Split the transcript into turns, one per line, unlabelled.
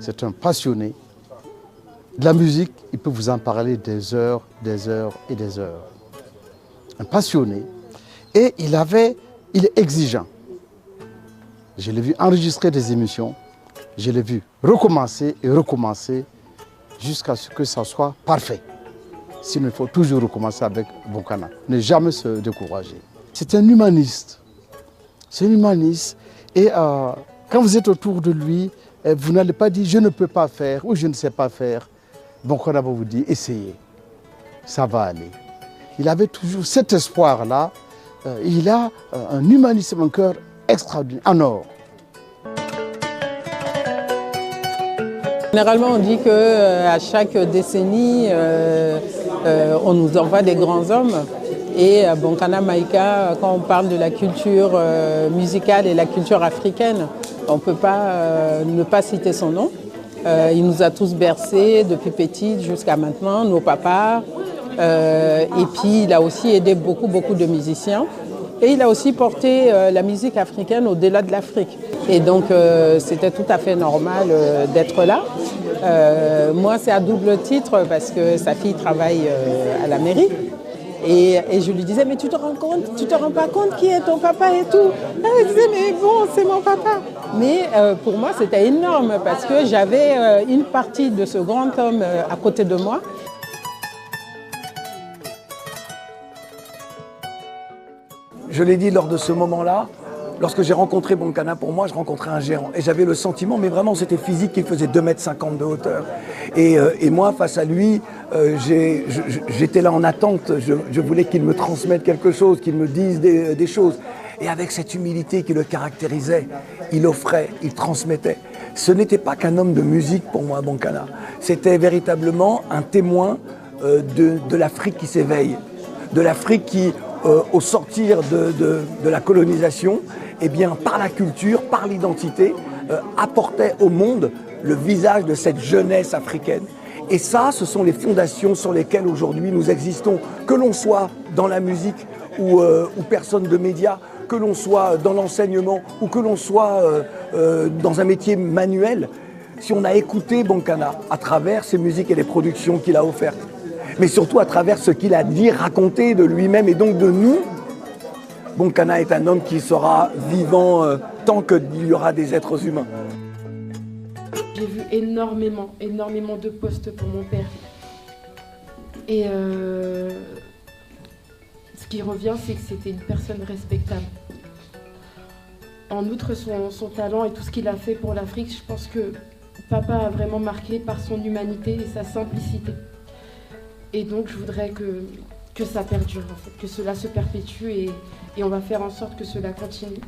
C'est un passionné. De la musique, il peut vous en parler des heures et des heures. Un passionné. Et il est exigeant. Je l'ai vu enregistrer des émissions. Je l'ai vu recommencer et recommencer jusqu'à ce que ça soit parfait. Sinon, il faut toujours recommencer avec Bonkana. Ne jamais se décourager. C'est un humaniste. C'est un humaniste. Et quand vous êtes autour de lui, vous n'allez pas dire « je ne peux pas faire » ou « je ne sais pas faire ». Bonkana va vous dire « essayez, ça va aller ». Il avait toujours cet espoir-là. Il a un humanisme, un cœur extraordinaire, en or.
Généralement, on dit qu'à chaque décennie, on nous envoie des grands hommes. Et Bonkana Maïga, quand on parle de la culture musicale et la culture africaine, on ne peut pas ne pas citer son nom. Il nous a tous bercés depuis petite jusqu'à maintenant, nos papas. Et puis, il a aussi aidé beaucoup de musiciens. Et il a aussi porté la musique africaine au-delà de l'Afrique. Et donc, c'était tout à fait normal d'être là. Moi, c'est à double titre parce que sa fille travaille à la mairie. Et je lui disais, mais tu te rends pas compte qui est ton papa et tout. Elle disait, mais bon, c'est mon papa. Mais pour moi, c'était énorme parce que j'avais une partie de ce grand homme à côté de moi.
Je l'ai dit lors de ce moment-là, lorsque j'ai rencontré Bonkana, pour moi, je rencontrais un géant. Et j'avais le sentiment, mais vraiment, c'était physique, qu'il faisait 2,50 m de hauteur. Et moi, face à lui, j'étais là en attente. Je voulais qu'il me transmette quelque chose, qu'il me dise des choses. Et avec cette humilité qui le caractérisait, il offrait, il transmettait. Ce n'était pas qu'un homme de musique pour moi, Bonkana. C'était véritablement un témoin de l'Afrique qui s'éveille, de l'Afrique qui, au sortir de la colonisation, eh bien, par la culture, par l'identité, apportait au monde le visage de cette jeunesse africaine. Et ça, ce sont les fondations sur lesquelles aujourd'hui nous existons, que l'on soit dans la musique ou personne de médias, que l'on soit dans l'enseignement ou que l'on soit dans un métier manuel. Si on a écouté Bonkana à travers ses musiques et les productions qu'il a offertes, mais surtout à travers ce qu'il a dit, raconté de lui-même et donc de nous, Bonkana est un homme qui sera vivant tant qu'il y aura des êtres humains.
J'ai vu énormément de postes pour mon père. Et ce qui revient, c'est que c'était une personne respectable. En outre, son talent et tout ce qu'il a fait pour l'Afrique, je pense que papa a vraiment marqué par son humanité et sa simplicité. Et donc, je voudrais que ça perdure, en fait, que cela se perpétue et on va faire en sorte que cela continue.